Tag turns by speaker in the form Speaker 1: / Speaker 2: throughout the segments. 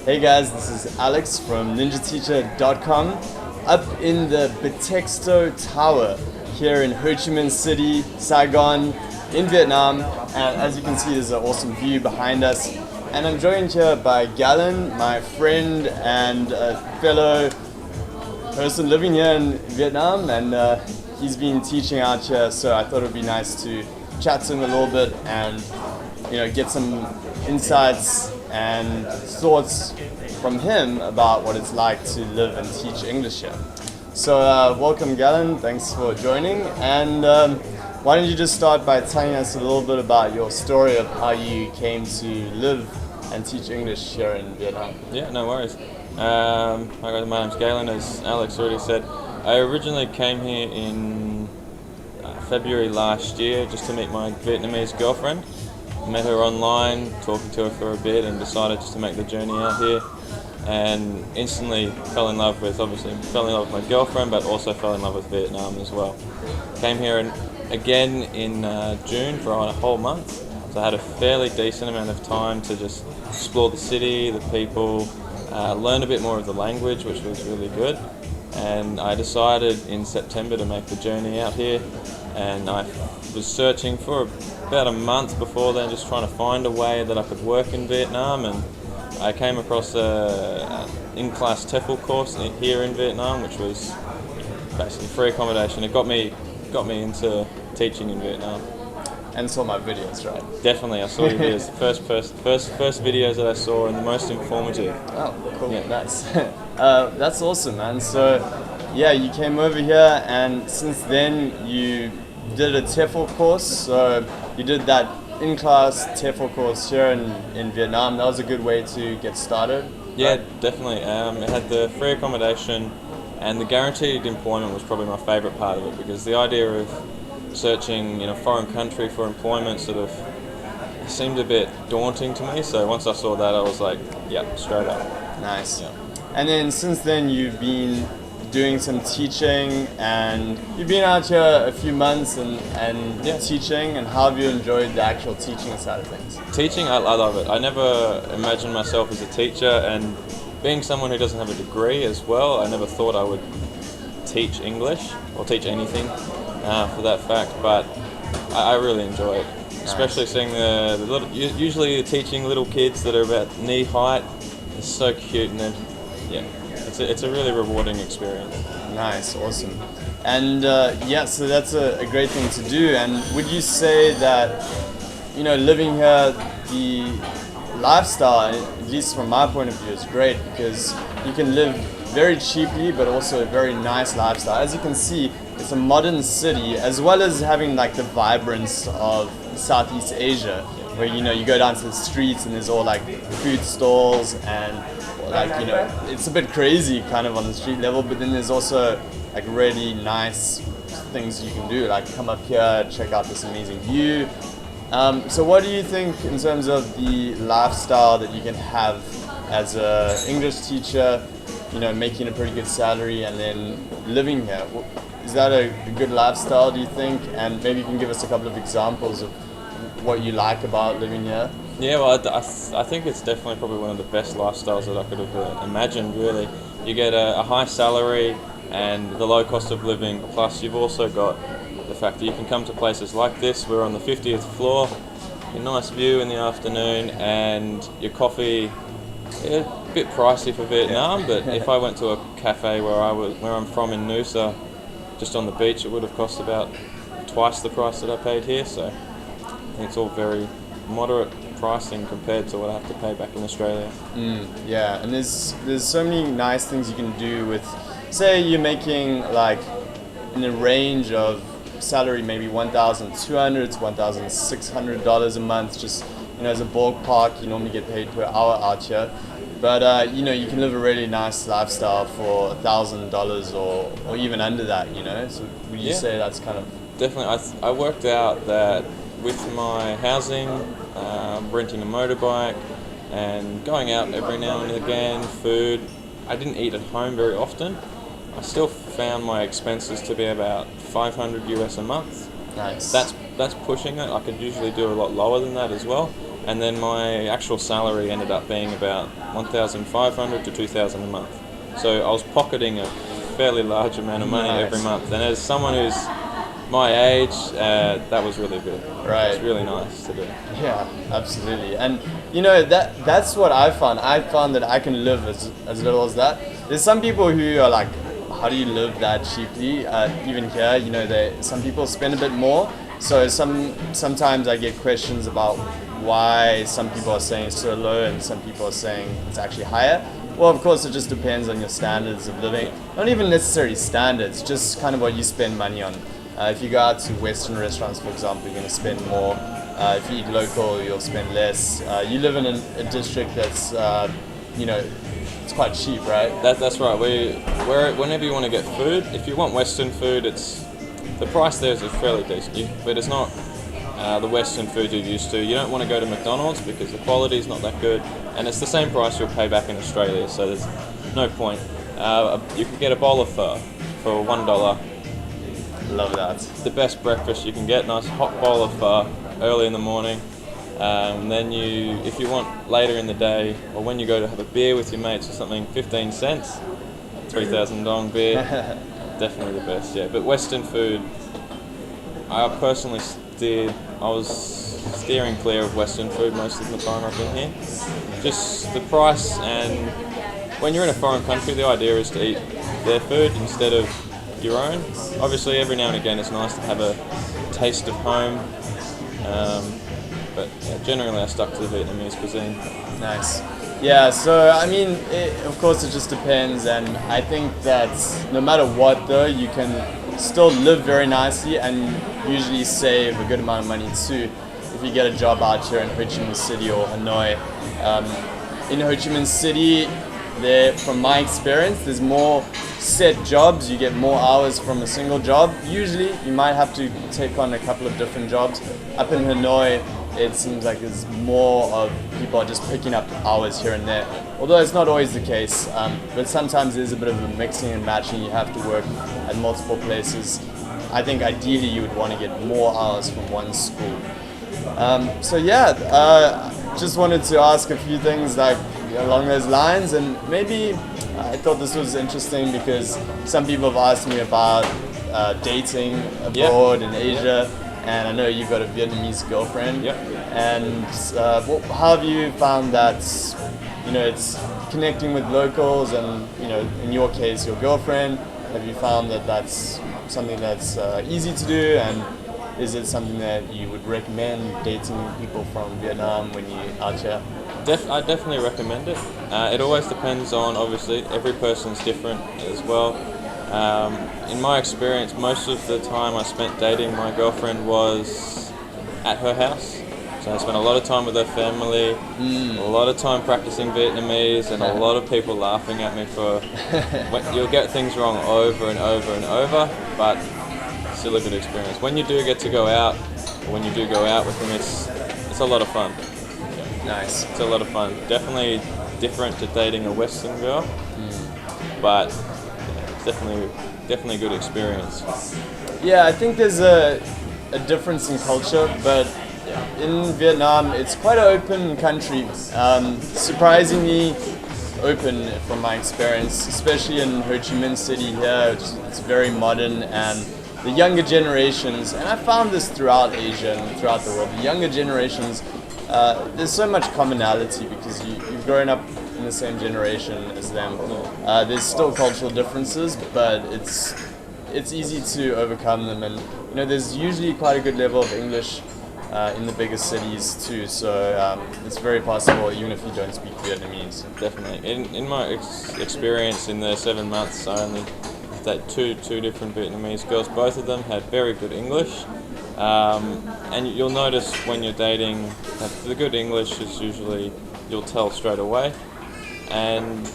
Speaker 1: Hey guys, this is Alex from ninjateacher.com up in the Bitexto Tower here in Ho Chi Minh City, Saigon, in Vietnam. And as you can see, there's an awesome view behind us. And I'm joined here by Galen, my friend and a fellow person living here in Vietnam, and he's been teaching out here, so I thought it would be nice to chat to him a little bit and get some insights and thoughts from him about what it's like to live and teach English here. So welcome Galen, thanks for joining, and why don't you just start by telling us a little bit about your story of how you came to live and teach English here in Vietnam.
Speaker 2: Yeah, no worries. Hi guys, my name's Galen, as Alex already said. I originally came here in February last year just to meet my Vietnamese girlfriend. Met her online, talking to her for a bit, and decided just to make the journey out here. And instantly fell in love with my girlfriend, but also fell in love with Vietnam as well. Came here again in June for a whole month, so I had a fairly decent amount of time to just explore the city, the people, learn a bit more of the language, which was really good. And I decided in September to make the journey out here, and I was searching for about a month before then, just trying to find a way that I could work in Vietnam, and I came across an in-class TEFL course here in Vietnam, which was basically free accommodation. It got me into teaching in Vietnam.
Speaker 1: And saw my videos, right?
Speaker 2: Definitely, I saw your videos. First videos that I saw, and the most informative.
Speaker 1: Oh, cool,
Speaker 2: yeah.
Speaker 1: Nice. That's awesome, man. So, yeah, you came over here, and since then you did a TEFL course. So you did that in-class TEFL course here in Vietnam. That was a good way to get started.
Speaker 2: Yeah,
Speaker 1: right?
Speaker 2: Definitely. It had the free accommodation, and the guaranteed employment was probably my favourite part of it, because the idea of searching in a foreign country for employment sort of seemed a bit daunting to me. So once I saw that, I was like, yeah, straight up.
Speaker 1: Nice.
Speaker 2: Yeah.
Speaker 1: And then since then you've been doing some teaching, and you've been out here a few months and
Speaker 2: yeah.
Speaker 1: teaching, and how have you enjoyed the actual teaching side of things?
Speaker 2: Teaching, I love it. I never imagined myself as a teacher, and being someone who doesn't have a degree as well, I never thought I would teach English or teach anything for that fact, but I really enjoy it. Nice. Especially seeing the little, usually teaching little kids that are about knee height. It's so cute, and it's a really rewarding experience.
Speaker 1: Nice, awesome. And so that's a great thing to do. And would you say that, living here, the lifestyle, at least from my point of view, is great, because you can live very cheaply, but also a very nice lifestyle. As you can see, it's a modern city, as well as having like the vibrance of Southeast Asia, where you go down to the streets and there's all like food stalls, and it's a bit crazy kind of on the street level, but then there's also like really nice things you can do, like come up here, check out this amazing view. So what do you think in terms of the lifestyle that you can have as an English teacher, making a pretty good salary and then living here? Is that a good lifestyle, do you think? And maybe you can give us a couple of examples of what you like about living here.
Speaker 2: Yeah, well, I think it's definitely probably one of the best lifestyles that I could have imagined, really. You get a high salary and the low cost of living, plus you've also got the fact that you can come to places like this. We're on the 50th floor, a nice view in the afternoon, and your coffee, a bit pricey for Vietnam, but if I went to a cafe where I'm from in Noosa, just on the beach, it would have cost about twice the price that I paid here. So I think it's all very moderate pricing compared to what I have to pay back in Australia.
Speaker 1: Yeah, and there's so many nice things you can do with, say you're making like in a range of salary maybe $1,200 to $1,600 a month, just as a ballpark. You normally get paid per hour out here, but you can live a really nice lifestyle for $1,000 or even under that. So would you say that's kind of
Speaker 2: definitely? I worked out that with my housing, renting a motorbike, and going out every now and again, food, I didn't eat at home very often. I still found my expenses to be about $500 US a month.
Speaker 1: Nice.
Speaker 2: That's pushing it. I could usually do a lot lower than that as well. and then my actual salary ended up being about 1,500 to 2,000 a month. So I was pocketing a fairly large amount of money every month, and as someone who's my age, that was really good.
Speaker 1: Right.
Speaker 2: It's really nice to do.
Speaker 1: Yeah, absolutely. And you know, that's what I found. I found that I can live as little as that. There's some people who are like, how do you live that cheaply? Even here, you know, some people spend a bit more. So sometimes I get questions about why some people are saying it's so low and some people are saying it's actually higher. Well, of course, it just depends on your standards of living. Not even necessarily standards, just kind of what you spend money on. If you go out to Western restaurants, for example, you're going to spend more. If you eat local, you'll spend less. You live in a district that's, you know, it's quite cheap, right?
Speaker 2: That's right. Whenever you want to get food, if you want Western food, the price there is fairly decent, but it's not the Western food you're used to. You don't want to go to McDonald's because the quality is not that good, and it's the same price you'll pay back in Australia, so there's no point. You can get a bowl of pho for $1.
Speaker 1: Love that.
Speaker 2: The best breakfast you can get, nice hot bowl of pho early in the morning. Then if you want later in the day, or when you go to have a beer with your mates or something, 15 cents, 3,000 dong beer, definitely the best, yeah. But Western food, I personally I was steering clear of Western food most of the time I've been here. Just the price, and when you're in a foreign country, the idea is to eat their food instead of your own. Obviously, every now and again, it's nice to have a taste of home. But yeah, generally, I stuck to the Vietnamese cuisine.
Speaker 1: Nice. Yeah, so I mean, of course, it just depends, and I think that no matter what, though, you can still live very nicely and usually save a good amount of money too. If you get a job out here in Ho Chi Minh City or Hanoi, in Ho Chi Minh City, from my experience, there's more set jobs. You get more hours from a single job. Usually, you might have to take on a couple of different jobs. Up in Hanoi, it seems like there's more of people are just picking up hours here and there. Although it's not always the case, but sometimes there's a bit of a mixing and matching. You have to work at multiple places. I think ideally you would want to get more hours from one school. So yeah, just wanted to ask a few things like along those lines, and maybe I thought this was interesting because some people have asked me about dating abroad in Asia, and I know you've got a Vietnamese girlfriend.
Speaker 2: Yep.
Speaker 1: And how have you found that? You know, it's connecting with locals, and you know, in your case, your girlfriend. Have you found that that's something that's easy to do, and is it something that you would recommend dating people from Vietnam when you're out here?
Speaker 2: I definitely recommend it. It always depends on, obviously, every person's different as well. In my experience, most of the time I spent dating my girlfriend was at her house. So I spent a lot of time with her family, a lot of time practicing Vietnamese, and a lot of people laughing at me for, you'll get things wrong over and over and over, but still a good experience. When you do get to go out, or when you do go out with them, it's a lot of fun.
Speaker 1: Nice.
Speaker 2: It's a lot of fun. Definitely different to dating a Western girl, but it's definitely a good experience.
Speaker 1: Yeah, I think there's a difference in culture, but in Vietnam, it's quite an open country. Surprisingly open from my experience, especially in Ho Chi Minh City here. It's very modern, and the younger generations, and I found this throughout Asia and throughout the world, the younger generations, there's so much commonality because you've grown up in the same generation as them. There's still cultural differences, but it's easy to overcome them, and you know, there's usually quite a good level of English in the bigger cities too, so it's very possible even if you don't speak Vietnamese.
Speaker 2: Definitely. In my experience in the 7 months, I only dated two different Vietnamese girls. Both of them had very good English, and you'll notice when you're dating that the good English is usually, you'll tell straight away. And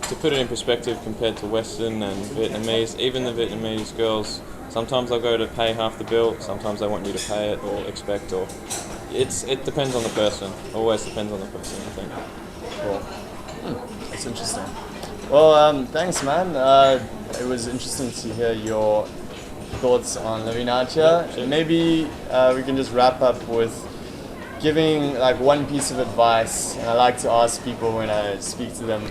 Speaker 2: to put it in perspective compared to Western and Vietnamese, even the Vietnamese girls, sometimes they'll go to pay half the bill, sometimes they want you to pay it or expect, or it depends on the person. Always depends on the person, I think.
Speaker 1: Cool. That's interesting. Well, thanks, man. It was interesting to hear your thoughts on living out here.
Speaker 2: Sure.
Speaker 1: Maybe we can just wrap up with giving like one piece of advice, and I like to ask people when I speak to them,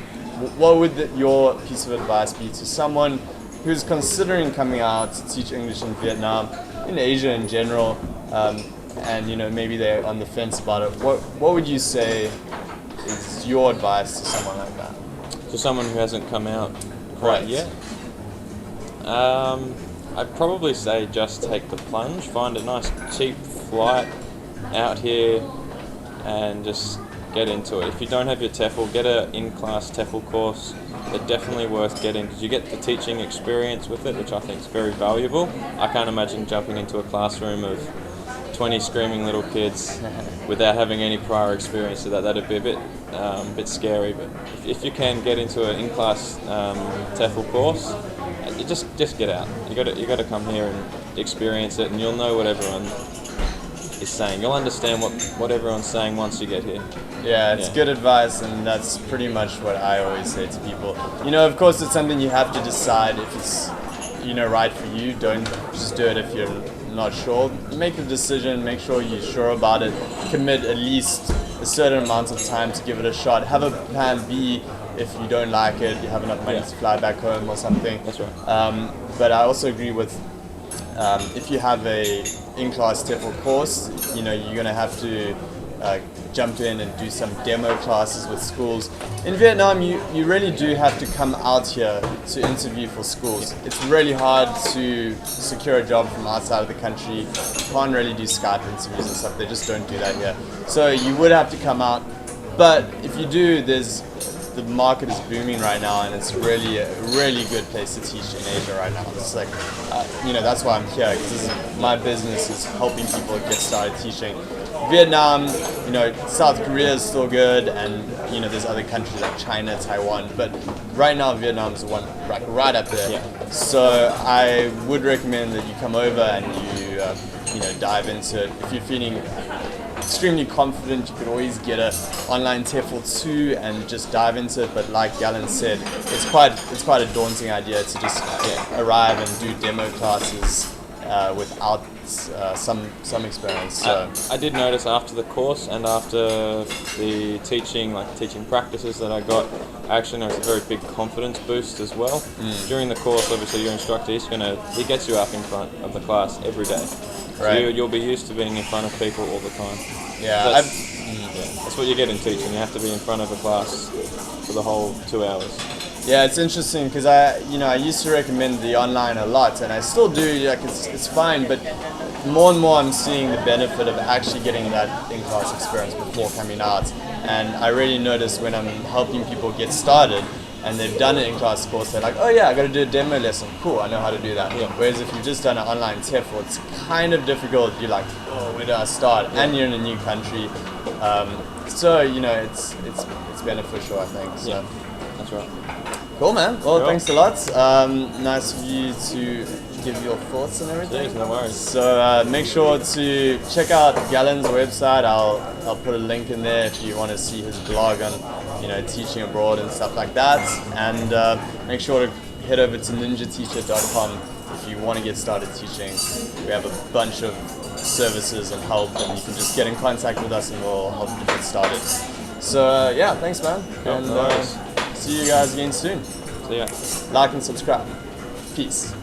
Speaker 1: what would your piece of advice be to someone who's considering coming out to teach English in Vietnam, in Asia in general, and maybe they're on the fence about it? What would you say is your advice to someone like that?
Speaker 2: To someone who hasn't come out
Speaker 1: Right.
Speaker 2: quite yet? I'd probably say just take the plunge, find a nice cheap flight out here and just get into it. If you don't have your TEFL, get an in-class TEFL course. They're definitely worth getting because you get the teaching experience with it, which I think is very valuable. I can't imagine jumping into a classroom of 20 screaming little kids without having any prior experience of that. That'd be a bit scary. But if you can get into an in-class TEFL course, you just get out. You got to come here and experience it, and you'll know what everyone is saying. You'll understand what everyone's saying once you get here.
Speaker 1: Yeah, it's good advice, and that's pretty much what I always say to people. Of course, it's something you have to decide if it's right for you. Don't just do it if you're not sure. Make a decision. Make sure you're sure about it. Commit at least a certain amount of time to give it a shot. Have a plan B if you don't like it. You have enough money to fly back home or something.
Speaker 2: That's right.
Speaker 1: But I also agree with if you have a in-class TEFL course, you're going to have to jump in and do some demo classes with schools. In Vietnam, you really do have to come out here to interview for schools. It's really hard to secure a job from outside of the country. You can't really do Skype interviews and stuff. They just don't do that here. So you would have to come out. But if you do, the market is booming right now, and it's really a really good place to teach in Asia right now. It's like, that's why I'm here, because my business is helping people get started teaching. Vietnam, South Korea is still good, and there's other countries like China, Taiwan, but right now Vietnam is the one right up there.
Speaker 2: Yeah.
Speaker 1: So I would recommend that you come over and you dive into it. If you're feeling extremely confident, you can always get an online TEFL 2 and just dive into it. But like Galen said, it's quite a daunting idea to just arrive and do demo classes without some experience. So
Speaker 2: I did notice after the course and after the teaching practices that I got, I actually noticed a very big confidence boost as well. During the course, obviously your instructor, he gets you up in front of the class every day.
Speaker 1: Right.
Speaker 2: So you'll be used to being in front of people all the time.
Speaker 1: Yeah,
Speaker 2: So that's what you get in teaching. You have to be in front of a class for the whole 2 hours.
Speaker 1: Yeah, it's interesting because I used to recommend the online a lot, and I still do. Like it's fine, but more and more I'm seeing the benefit of actually getting that in-class experience before coming out. And I really notice when I'm helping people get started, and they've done an in-class course, they're like, oh yeah, I got to do a demo lesson. Cool, I know how to do that.
Speaker 2: Yeah.
Speaker 1: Whereas if you've just done an online TEFL, it's kind of difficult. You're like, oh, where do I start? And you're in a new country, so it's beneficial, I think. So.
Speaker 2: Yeah, that's right.
Speaker 1: Cool, man. Well,
Speaker 2: Cool.
Speaker 1: Thanks a lot. Nice of you to give your thoughts and everything.
Speaker 2: Jeez, no worries.
Speaker 1: So make sure to check out Galen's website. I'll put a link in there if you want to see his blog on teaching abroad and stuff like that. And make sure to head over to ninjateacher.com if you want to get started teaching. We have a bunch of services and help, and you can just get in contact with us and we'll help you get started. So thanks, man.
Speaker 2: Cool,
Speaker 1: And
Speaker 2: no worries.
Speaker 1: see you guys again soon.
Speaker 2: See ya.
Speaker 1: Like and subscribe. Peace.